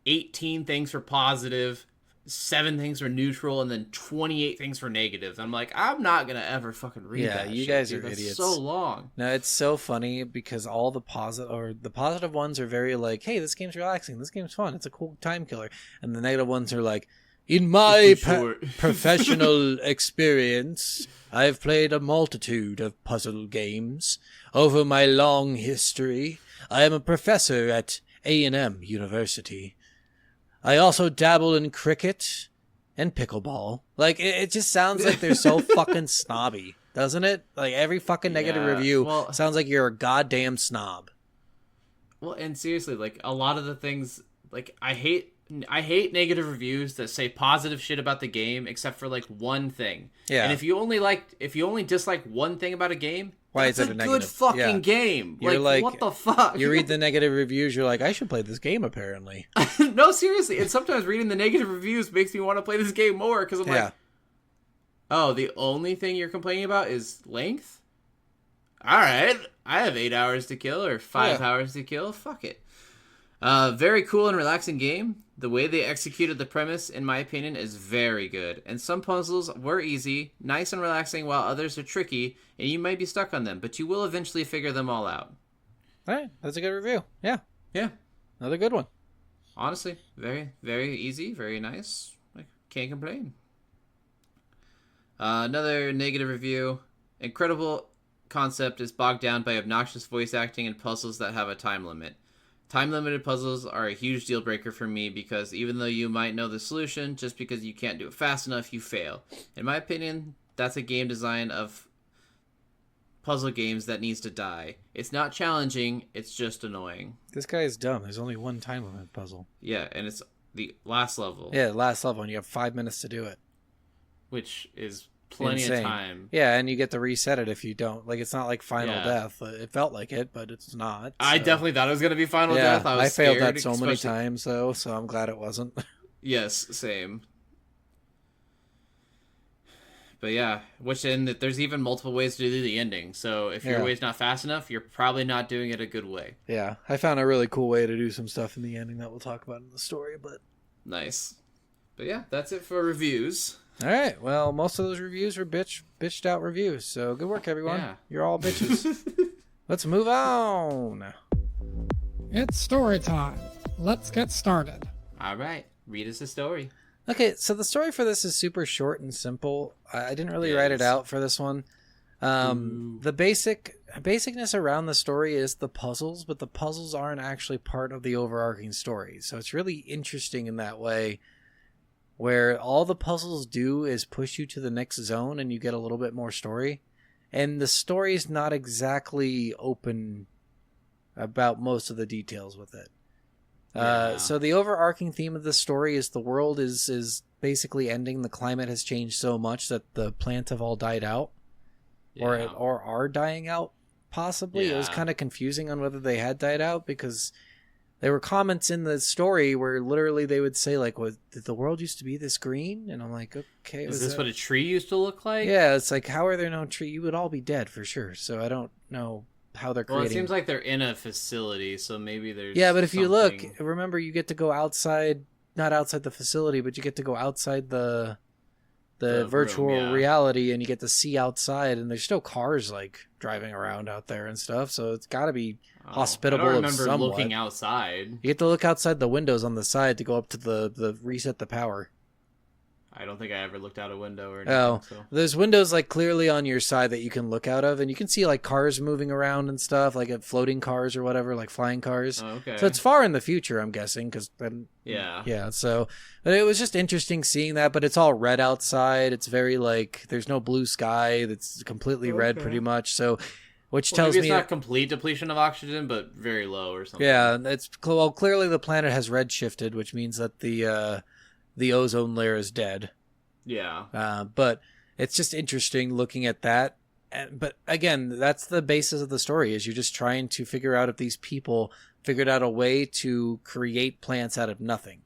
18 things for positive, 7 things for neutral, and then 28 things for negative. I'm like, I'm not going to ever fucking read that. Yeah, you shit, guys dude. are idiots. That's so long. No, it's so funny because all the positive ones are very hey, this game's relaxing. This game's fun. It's a cool time killer. And the negative ones are in my professional experience, I've played a multitude of puzzle games. Over my long history, I am a professor at A&M University. I also dabble in cricket and pickleball. It just sounds like they're so fucking snobby, doesn't it? Every fucking negative review sounds like you're a goddamn snob. Well, and seriously, a lot of the things, I hate I hate negative reviews that say positive shit about the game except for like one thing. Yeah. And if you only dislike one thing about a game, why that's is it a good negative? fucking game. You're like, what the fuck? You read the negative reviews, you're like, I should play this game apparently. No, seriously. And sometimes reading the negative reviews makes me want to play this game more because I'm like, oh, the only thing you're complaining about is length? All right. I have 8 hours to kill or 5 hours to kill. Fuck it. Very cool and relaxing game. The way they executed the premise, in my opinion, is very good. And some puzzles were easy, nice and relaxing, while others are tricky, and you might be stuck on them, but you will eventually figure them all out. All right, that's a good review. Yeah. Yeah. Another good one. Honestly, very, very easy, very nice. I can't complain. Another negative review. Incredible concept is bogged down by obnoxious voice acting and puzzles that have a time limit. Time-limited puzzles are a huge deal breaker for me because even though you might know the solution, just because you can't do it fast enough, you fail. In my opinion, that's a game design of puzzle games that needs to die. It's not challenging, it's just annoying. This guy is dumb. There's only one time limit puzzle. Yeah, and it's the last level. Yeah, last level, and you have 5 minutes to do it. Which is plenty of time. Yeah, and you get to reset it if you don't. Like, it's not like Final Death. It felt like it, but it's not. So. I definitely thought it was going to be Final Death. I failed that so many times, though, so I'm glad it wasn't. Yes, same. But yeah, there's even multiple ways to do the ending. So if your way's not fast enough, you're probably not doing it a good way. Yeah, I found a really cool way to do some stuff in the ending that we'll talk about in the story, but... Nice. But yeah, that's it for reviews. All right. Well, most of those reviews were bitched out reviews. So good work, everyone. Yeah. You're all bitches. Let's move on. It's story time. Let's get started. All right. Read us a story. Okay. So the story for this is super short and simple. I didn't really write it out for this one. The basicness around the story is the puzzles, but the puzzles aren't actually part of the overarching story. So it's really interesting in that way, where all the puzzles do is push you to the next zone and you get a little bit more story. And the story's not exactly open about most of the details with it. So the overarching theme of the story is the world is basically ending. The climate has changed so much that the plants have all died out. Yeah. Or are dying out, possibly. It was kind of confusing on whether they had died out because... There were comments in the story where literally they would say, like, did the world used to be this green? And I'm like, okay. Is this what a tree used to look like? Yeah, it's like, how are there no tree? You would all be dead for sure. So I don't know how they're creating... Well, it seems like they're in a facility, so maybe there's Yeah, but if something... you look, remember, you get to go outside, not outside the facility, but you get to go outside the virtual reality, and you get to see outside, and there's still cars, like, driving around out there and stuff, so it's got to be... hospitable. I don't remember somewhat. looking outside. You get to look outside the windows on the side to go up to the reset the power. I don't think I ever looked out a window or anything. Oh, so. There's windows like clearly on your side that you can look out of, and you can see like cars moving around and stuff, like floating cars or whatever, like flying cars. Oh, okay. So it's far in the future, I'm guessing, because yeah. So, but it was just interesting seeing that. But it's all red outside. It's very like there's no blue sky. That's completely red, pretty much. So. Which tells maybe it's me not complete depletion of oxygen, but very low or something. Yeah, clearly the planet has red shifted, which means that the ozone layer is dead. Yeah. But it's just interesting looking at that. But again, that's the basis of the story, is you're just trying to figure out if these people figured out a way to create plants out of nothing.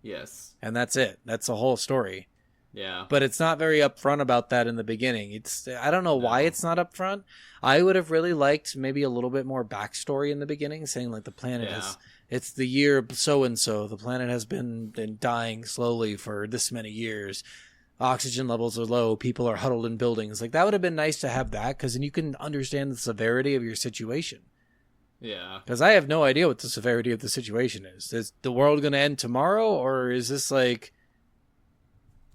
Yes. And that's it. That's the whole story. Yeah. But it's not very upfront about that in the beginning. I don't know why it's not upfront. I would have really liked maybe a little bit more backstory in the beginning, saying like the planet it's the year so-and-so. The planet has been dying slowly for this many years. Oxygen levels are low. People are huddled in buildings. Like that would have been nice to have that, because then you can understand the severity of your situation. Yeah. Because I have no idea what the severity of the situation is. Is the world going to end tomorrow, or is this like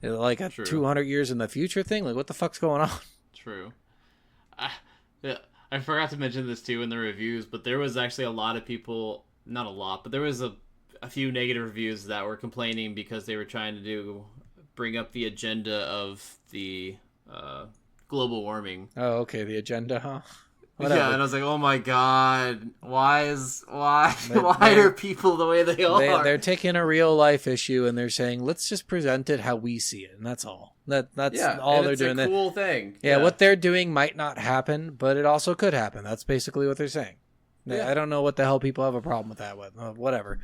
a 200 years in the future thing? Like, what the fuck's going on? True. I forgot to mention this too in the reviews, but there was actually a lot of people, not a lot, but there was a few negative reviews that were complaining because they were trying to bring up the agenda of the global warming. Oh, okay, the agenda, huh? whatever. Yeah, and I was like, oh my god, why are people the way they are? They're taking a real life issue and they're saying, let's just present it how we see it, and that's all. That's all they're doing. It's a cool thing. Yeah, what they're doing might not happen, but it also could happen. That's basically what they're saying. Yeah. I don't know what the hell people have a problem with that with. Whatever.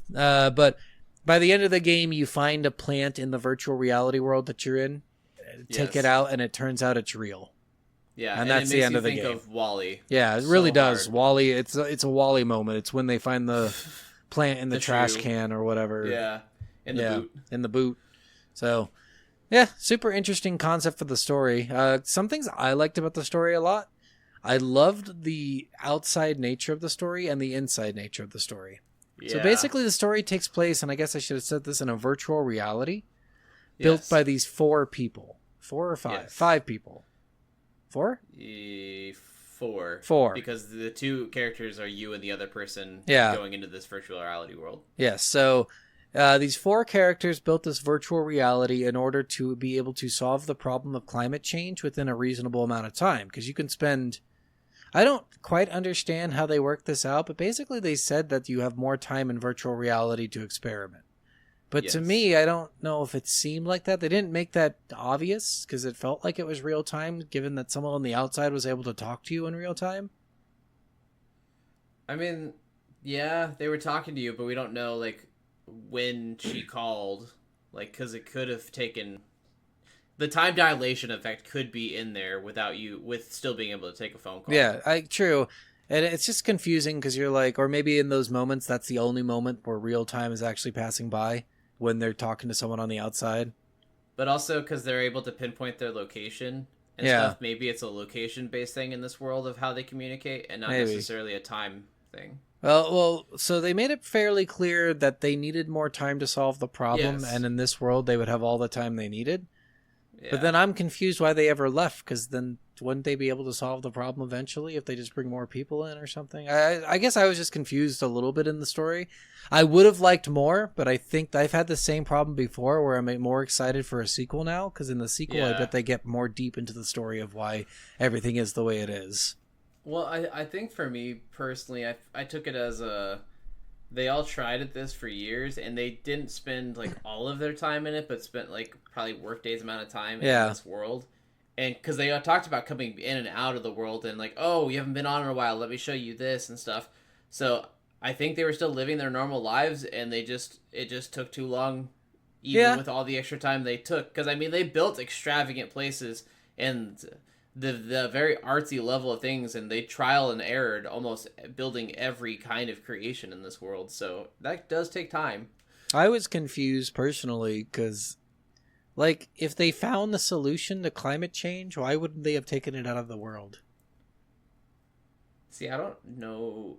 But by the end of the game, you find a plant in the virtual reality world that you're in. Take it out, and it turns out it's real. Yeah, and that's the end of the game. Of WALL-E. Yeah, it really does. Hard. WALL-E. It's a WALL-E moment. It's when they find the plant in the trash can or whatever. Yeah, in the boot. So, yeah, super interesting concept for the story. Some things I liked about the story a lot. I loved the outside nature of the story and the inside nature of the story. Yeah. So basically the story takes place, and I guess I should have said this, in a virtual reality built by these 4 people. 4 or 5? Yes. 5 people. 4? 4. Because the 2 characters are you and the other person going into this virtual reality world. Yes, so these 4 characters built this virtual reality in order to be able to solve the problem of climate change within a reasonable amount of time. Because you can spend... I don't quite understand how they work this out, but basically they said that you have more time in virtual reality to experiment. But to me, I don't know if it seemed like that. They didn't make that obvious because it felt like it was real time, given that someone on the outside was able to talk to you in real time. I mean, yeah, they were talking to you, but we don't know, like, when she called. Like, because it could have taken... The time dilation effect could be in there with still being able to take a phone call. Yeah, true. And it's just confusing because you're like, or maybe in those moments, that's the only moment where real time is actually passing by when they're talking to someone on the outside. But also because they're able to pinpoint their location and stuff. Maybe it's a location-based thing in this world of how they communicate and not necessarily a time thing. Well, so they made it fairly clear that they needed more time to solve the problem, and in this world, they would have all the time they needed. Yeah. But then I'm confused why they ever left, because then wouldn't they be able to solve the problem eventually if they just bring more people in or something? I guess I was just confused a little bit in the story. I would have liked more, but I think I've had the same problem before where I'm more excited for a sequel now, because in the sequel I bet they get more deep into the story of why everything is the way it is. Well, I think for me personally, I took it as they all tried at this for years, and they didn't spend like all of their time in it, but spent like probably workdays amount of time in this world. And because they talked about coming in and out of the world, and like, oh, you haven't been on in a while, let me show you this and stuff. So I think they were still living their normal lives, and it just took too long, even with all the extra time they took. Because I mean, they built extravagant places and the very artsy level of things, and they trial and errored almost building every kind of creation in this world. So that does take time. I was confused personally because, like, if they found the solution to climate change, why wouldn't they have taken it out of the world? See, I don't know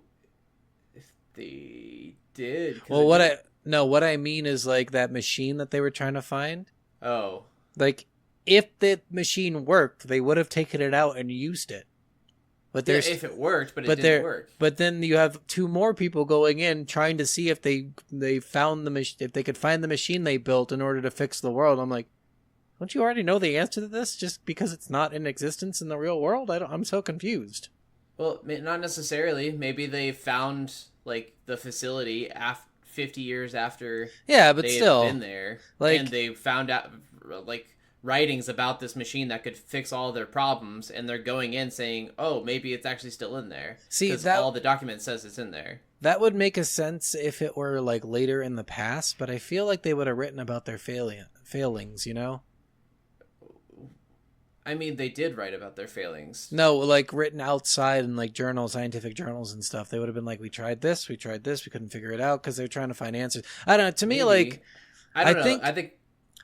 if they did. Well, what I mean is like that machine that they were trying to find. Oh, like, if the machine worked, they would have taken it out and used it. But if it worked, but it didn't work. But then you have 2 more people going in trying to see if they found if they could find the machine they built in order to fix the world. I'm like, don't you already know the answer to this just because it's not in existence in the real world? I'm so confused. Well, not necessarily. Maybe they found like the facility 50 years after. Yeah, but they still had been there, and they found out like writings about this machine that could fix all their problems, and they're going in saying, oh, maybe it's actually still in there. See, because all the document says it's in there. That would make a sense if it were like later in the past, but I feel like they would have written about their failings, you know? I mean, they did write about their failings. No, like written outside in like journals, scientific journals and stuff. They would have been like, we tried this, we couldn't figure it out because they're trying to find answers. I don't know. To me, like, I think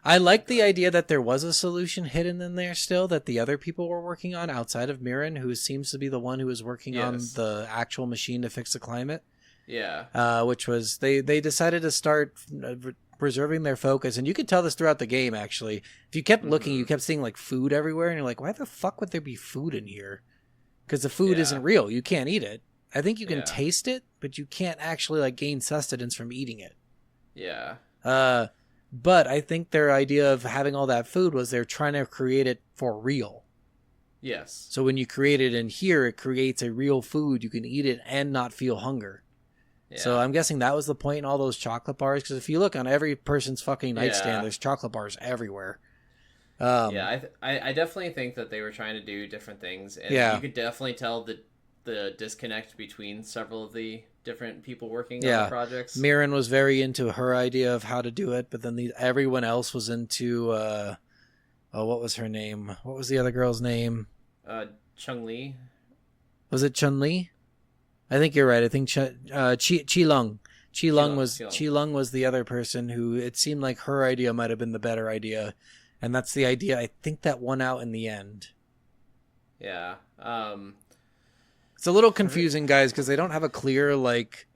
I like the idea that there was a solution hidden in there still that the other people were working on outside of Mirren, who seems to be the one who was working on the actual machine to fix the climate. Yeah. Which was, they decided to start preserving their focus. And you could tell this throughout the game, actually. If you kept looking, you kept seeing like food everywhere. And you're like, why the fuck would there be food in here? Because the food isn't real. You can't eat it. I think you can taste it, but you can't actually like gain sustenance from eating it. Yeah. But I think their idea of having all that food was they're trying to create it for real. Yes. So when you create it in here, it creates a real food. You can eat it and not feel hunger. Yeah. So I'm guessing that was the point in all those chocolate bars. Because if you look on every person's fucking nightstand, there's chocolate bars everywhere. I definitely think that they were trying to do different things. And you could definitely tell the disconnect between several of the different people working on the projects. Mirren was very into her idea of how to do it, but then everyone else was into... what was her name? What was the other girl's name? Chung-Li. Was it Chun-Li? I think you're right. I think Chi-Lung. Chi-Lung was the other person who it seemed like her idea might have been the better idea. And that's the idea I think that won out in the end. Yeah. It's a little confusing, guys, because they don't have a clear, like,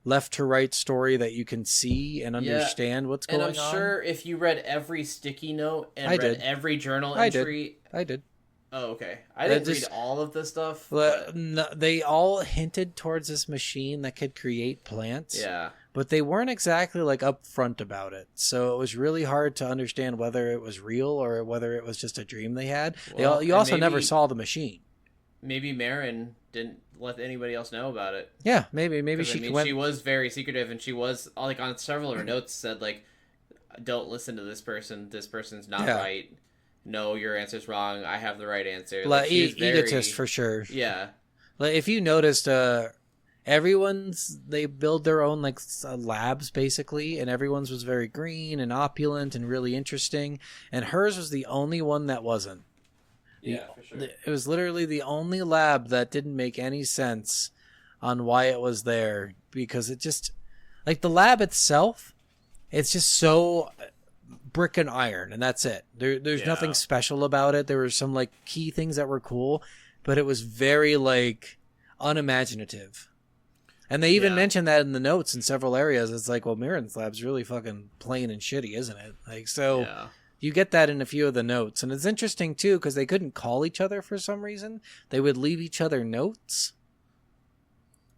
left to right story that you can see and understand what's going on. And I'm sure if you read every sticky note and read every journal entry... I did. Oh, okay. I didn't read all of this stuff. No, they all hinted towards this machine that could create plants. Yeah. But they weren't exactly like upfront about it. So it was really hard to understand whether it was real or whether it was just a dream they had. Well, you also never saw the machine. Maybe Marin didn't let anybody else know about it. Yeah, maybe she she was very secretive, and she was like on several of her notes said like, "Don't listen to this person. This person's not right. No, your answer's wrong. I have the right answer." Like, egotist for sure. Yeah. Like, if you noticed, they build their own like labs basically, and everyone's was very green and opulent and really interesting, and hers was the only one that wasn't. Yeah, for sure. It was literally the only lab that didn't make any sense on why it was there, because it just like the lab itself, it's just so brick and iron, and that's it. There's nothing special about it. There were some like key things that were cool, but it was very like unimaginative. And they even mentioned that in the notes in several areas. It's like, well, Mirren's lab's really fucking plain and shitty, isn't it? Like, so you get that in a few of the notes. And it's interesting, too, because they couldn't call each other for some reason. They would leave each other notes,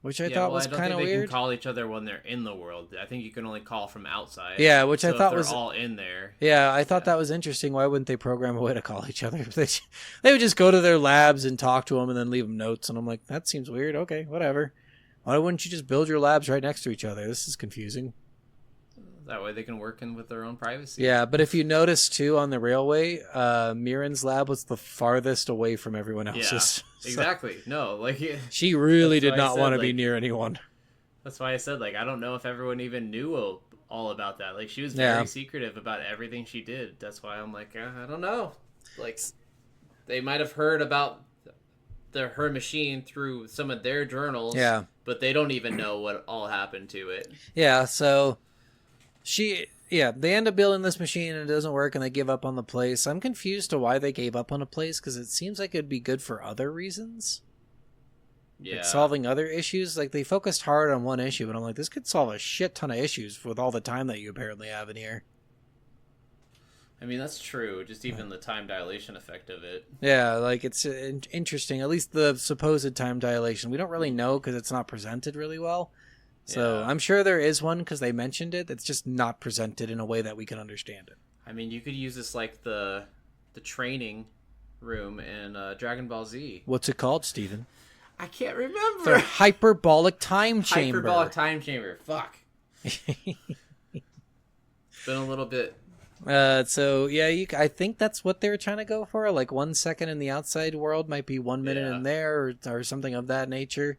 which I thought was kind of weird. They can call each other when they're in the world. I think you can only call from outside. Yeah, which I thought was all in there. Yeah, I thought that was interesting. Why wouldn't they program a way to call each other? They would just go to their labs and talk to them and then leave them notes. And I'm like, that seems weird. Okay, whatever. Why wouldn't you just build your labs right next to each other? This is confusing. That way they can work in with their own privacy. Yeah, but if you notice, too, on the railway, Mirren's lab was the farthest away from everyone else's. Yeah, exactly. No, like... She really did not want to be near anyone. That's why I said, like, I don't know if everyone even knew all about that. Like, she was very secretive about everything she did. That's why I'm like, I don't know. Like, they might have heard about her machine through some of their journals. Yeah. But they don't even know what all happened to it. Yeah, so... they end up building this machine and it doesn't work and they give up on the place. I'm confused to why they gave up on a place, because it seems like it'd be good for other reasons. Yeah. Like solving other issues. Like, they focused hard on one issue, but I'm like, this could solve a shit ton of issues with all the time that you apparently have in here. I mean, that's true. Just even the time dilation effect of it. Yeah, like, it's interesting. At least the supposed time dilation. We don't really know because it's not presented really well. So I'm sure there is one because they mentioned it. It's just not presented in a way that we can understand it. I mean, you could use this like the training room in Dragon Ball Z. What's it called, Steven? I can't remember. The hyperbolic time chamber. Hyperbolic time chamber. Fuck. Been a little bit. I think that's what they were trying to go for. Like 1 second in the outside world might be 1 minute in there, or something of that nature.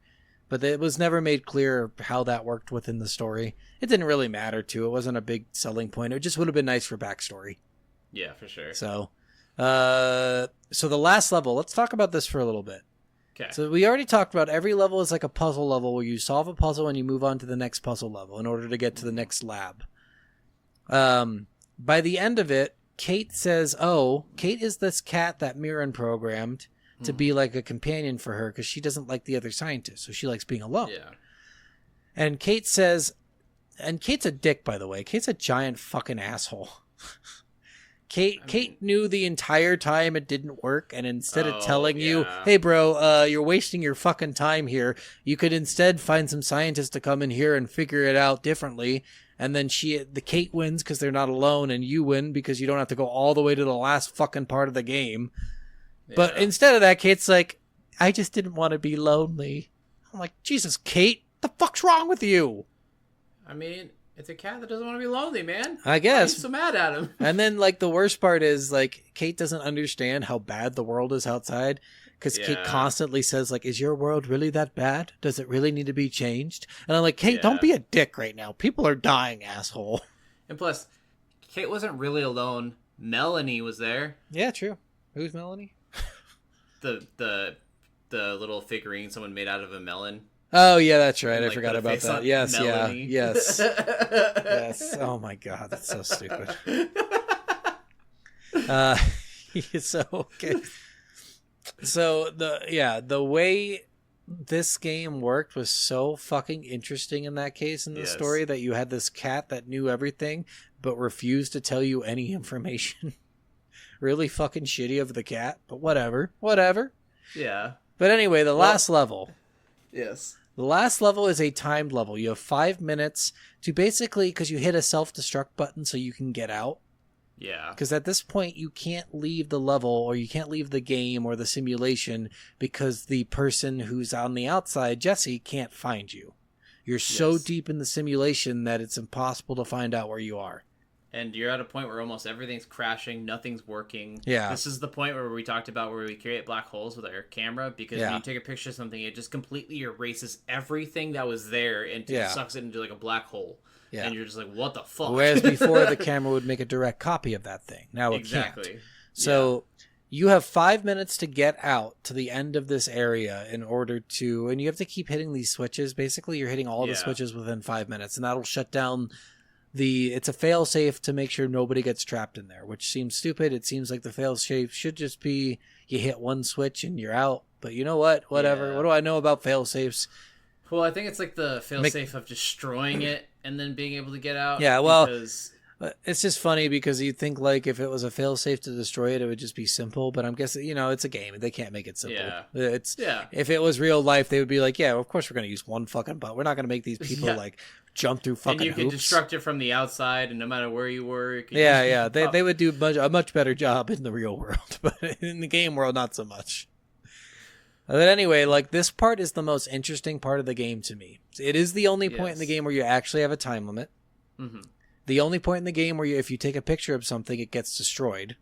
But it was never made clear how that worked within the story. It didn't really matter, too. It wasn't a big selling point. It just would have been nice for backstory. Yeah, for sure. So the last level, let's talk about this for a little bit. Okay. So we already talked about every level is like a puzzle level where you solve a puzzle and you move on to the next puzzle level in order to get to the next lab. By the end of it, Kate says, Kate is this cat that Mirren programmed to be like a companion for her because she doesn't like the other scientists, so she likes being alone. Yeah. And Kate says, and Kate's a dick, by the way. Kate's a giant fucking asshole. Kate knew the entire time it didn't work, and instead of telling you, hey bro, you're wasting your fucking time here, you could instead find some scientists to come in here and figure it out differently. And then Kate wins because they're not alone, and you win because you don't have to go all the way to the last fucking part of the game. But instead of that, Kate's like, I just didn't want to be lonely. I'm like, Jesus, Kate, the fuck's wrong with you? I mean, it's a cat that doesn't want to be lonely, man. I guess. Why are you so mad at him? And then, like, the worst part is, like, Kate doesn't understand how bad the world is outside. Because Kate constantly says, like, is your world really that bad? Does it really need to be changed? And I'm like, Kate, don't be a dick right now. People are dying, asshole. And plus, Kate wasn't really alone. Melanie was there. Yeah, true. Who's Melanie? The little figurine someone made out of a melon. Oh, yeah, that's right. And, I like, forgot about that. Yes, Melanie. yes. Yes. Oh, my God. That's so stupid. So, okay. So, the way this game worked was so fucking interesting in that case in the story, that you had this cat that knew everything but refused to tell you any information. Really fucking shitty of the cat, but whatever. Yeah. But anyway, the last level. Yes. The last level is a timed level. You have 5 minutes to basically, because you hit a self-destruct button so you can get out. Yeah. Because at this point, you can't leave the level, or you can't leave the game or the simulation, because the person who's on the outside, Jesse, can't find you. You're so deep in the simulation that it's impossible to find out where you are. And you're at a point where almost everything's crashing, nothing's working. Yeah. This is the point where we talked about where we create black holes with our camera, because when you take a picture of something, it just completely erases everything that was there and sucks it into like a black hole. Yeah. And you're just like, what the fuck? Whereas before, the camera would make a direct copy of that thing. Now it can't. So you have 5 minutes to get out to the end of this area in order to, and you have to keep hitting these switches. Basically, you're hitting all the switches within 5 minutes, and that'll shut down it's a fail-safe to make sure nobody gets trapped in there, which seems stupid. It seems like the fail-safe should just be you hit one switch and you're out. But you know what? Whatever. Yeah. What do I know about fail-safes? Well, I think it's like the fail-safe of destroying it and then being able to get out. Yeah, well, it's just funny because you'd think like if it was a fail-safe to destroy it, it would just be simple. But I'm guessing, it's a game. They can't make it simple. Yeah. If it was real life, they would be like, yeah, of course we're going to use one fucking button. We're not going to make these people like jump through fucking hoops. And you can destruct it from the outside, and no matter where you were. They would do a much better job in the real world, but in the game world, not so much. But anyway, like this part is the most interesting part of the game to me. It is the only point in the game where you actually have a time limit. Mm-hmm. The only point in the game where if you take a picture of something, it gets destroyed.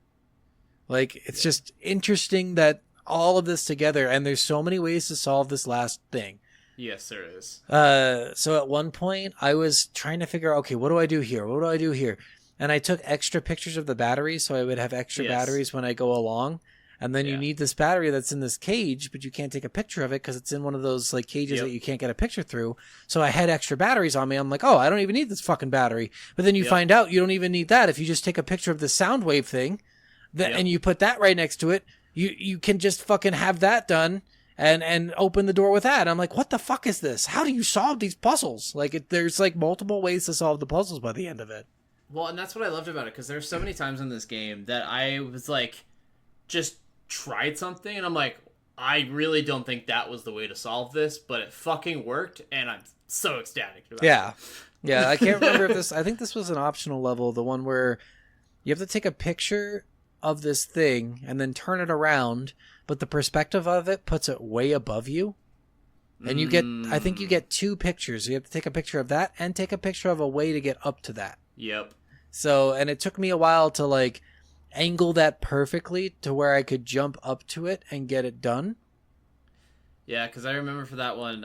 Like, it's just interesting that all of this together, and there's so many ways to solve this last thing. Yes, there is. So at one point, I was trying to figure out, okay, what do I do here? What do I do here? And I took extra pictures of the batteries, so I would have extra batteries when I go along. And then you need this battery that's in this cage, but you can't take a picture of it because it's in one of those like cages that you can't get a picture through. So I had extra batteries on me. I'm like, oh, I don't even need this fucking battery. But then you find out you don't even need that. If you just take a picture of the sound wave thing and you put that right next to it, you can just fucking have that done and open the door with that. I'm like, what the fuck is this? How do you solve these puzzles? Like, there's like multiple ways to solve the puzzles by the end of it. Well, and that's what I loved about it, because there's so many times in this game that I was like, just tried something, and I'm like, I really don't think that was the way to solve this, but it fucking worked, and I'm so ecstatic about it. Yeah, I can't remember if I think this was an optional level, the one where you have to take a picture of this thing and then turn it around, but the perspective of it puts it way above you. And I think you get 2 pictures. You have to take a picture of that and take a picture of a way to get up to that. Yep. So, and it took me a while to like angle that perfectly to where I could jump up to it and get it done. Yeah, because I remember for that one,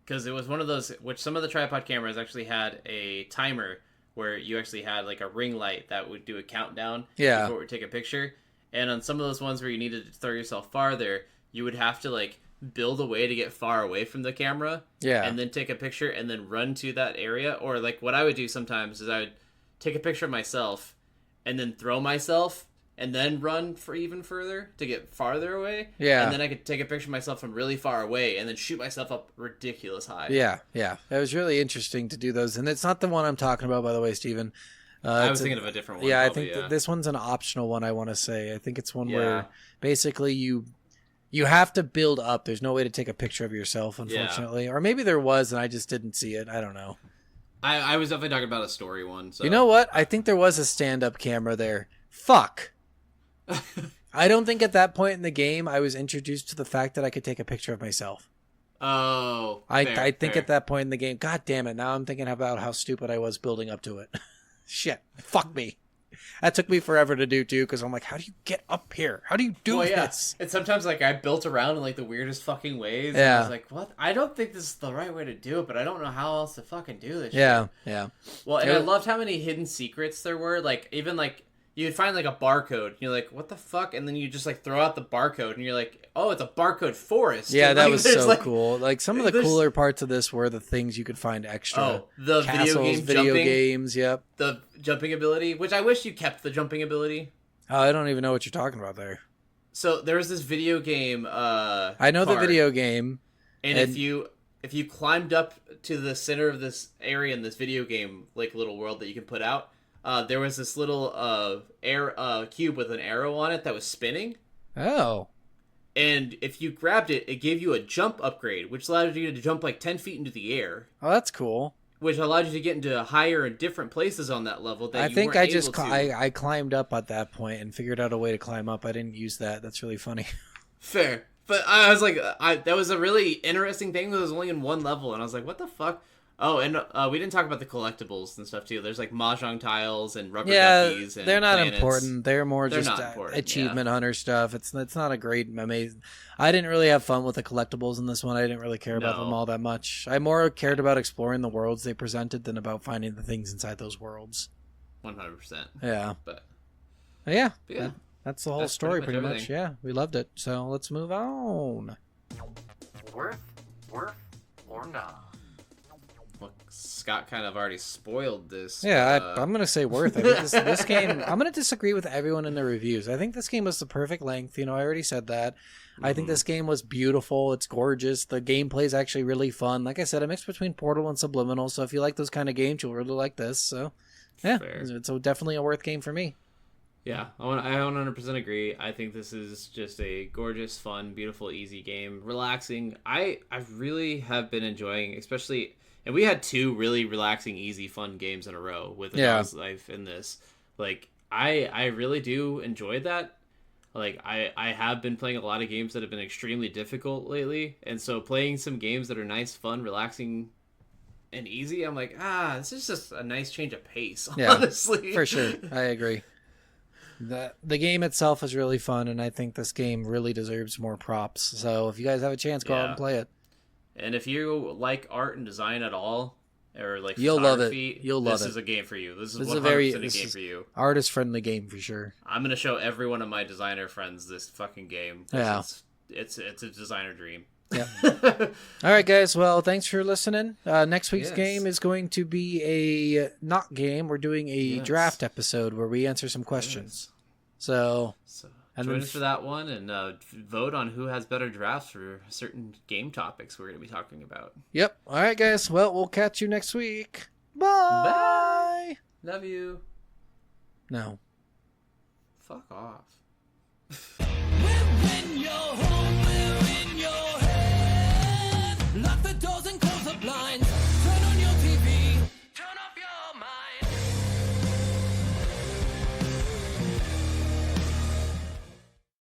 because it was one of those, which some of the tripod cameras actually had a timer where you actually had like a ring light that would do a countdown before it would take a picture. And on some of those ones where you needed to throw yourself farther, you would have to like build a way to get far away from the camera and then take a picture and then run to that area. Or like what I would do sometimes is I would take a picture of myself and then throw myself and then run for even further to get farther away. Yeah. And then I could take a picture of myself from really far away and then shoot myself up ridiculous high. Yeah. It was really interesting to do those. And it's not the one I'm talking about, by the way, Steven. I was thinking of a different one. Yeah, probably, I think this one's an optional one, I want to say. I think it's one where basically you have to build up. There's no way to take a picture of yourself, unfortunately. Or maybe there was and I just didn't see it. I don't know. I was definitely talking about a story one. So. You know what? I think there was a stand-up camera there. Fuck. I don't think at that point in the game I was introduced to the fact that I could take a picture of myself. Oh, I think at that point in the game, God damn it, now I'm thinking about how stupid I was building up to it. Shit, fuck me. That took me forever to do too, because I'm like, how do you get up here? How do you do this? And sometimes like I built around in like the weirdest fucking ways. Yeah. And I was like, what? I don't think this is the right way to do it, but I don't know how else to fucking do this. Yeah, shit. yeah. Well, and I loved how many hidden secrets there were. Like even like you'd find like a barcode, and you're like, what the fuck? And then you just like throw out the barcode, and you're like, oh, it's a barcode forest. Yeah, and, that like, was so like, cool. Like some of the cooler parts of this were the things you could find extra. Oh, the castles, video jumping, games. Yep. The jumping ability, which I wish you kept the jumping ability. Oh, I don't even know what you're talking about there. So there was this video game. I know part, the video game. and if you climbed up to the center of this area in this video game, like little world that you can put out, there was this little air cube with an arrow on it that was spinning. Oh. And if you grabbed it, it gave you a jump upgrade, which allowed you to jump like 10 feet into the air. Oh, that's cool. Which allowed you to get into higher and different places on that level. That I you think weren't I just able to. I climbed up at that point and figured out a way to climb up. I didn't use that. That's really funny. Fair. But I was like, that was a really interesting thing that was only in one level, and I was like, what the fuck? Oh, and we didn't talk about the collectibles and stuff, too. There's, like, mahjong tiles and rubber duckies and they're not planets. Important. They're more just achievement hunter stuff. It's not a great, amazing... I didn't really have fun with the collectibles in this one. I didn't really care about them all that much. I more cared about exploring the worlds they presented than about finding the things inside those worlds. 100%. Yeah. But yeah. Yeah. That's the whole story, pretty much. Yeah, we loved it. So let's move on. Worth, or not? Well, Scott kind of already spoiled this. Yeah, I'm going to say worth. I think this game, I'm going to disagree with everyone in the reviews. I think this game was the perfect length. I already said that. I think this game was beautiful. It's gorgeous. The gameplay is actually really fun. Like I said, a mix between Portal and Subliminal. So if you like those kind of games, you'll really like this. So yeah, it's definitely a worth game for me. Yeah, I 100% agree. I think this is just a gorgeous, fun, beautiful, easy game. Relaxing. I really have been enjoying, especially... And we had 2 really relaxing, easy, fun games in a row with A Dog's Life in this. Like, I really do enjoy that. Like, I have been playing a lot of games that have been extremely difficult lately. And so playing some games that are nice, fun, relaxing, and easy, I'm like, this is just a nice change of pace, honestly. For sure. I agree. The game itself is really fun, and I think this game really deserves more props. So if you guys have a chance, go out and play it. And if you like art and design at all, or like you'll love it. You'll love this it. This is a game for you. This is 100% a game for you. Artist-friendly game for sure. I'm gonna show every one of my designer friends this fucking game. Yeah, it's a designer dream. Yeah. All right, guys. Well, thanks for listening. Next week's game is going to be a not game. We're doing a draft episode where we answer some questions. So join us for that one and vote on who has better drafts for certain game topics we're going to be talking about. Yep. All right, guys. Well, we'll catch you next week. Bye. Bye. Love you. No. Fuck off.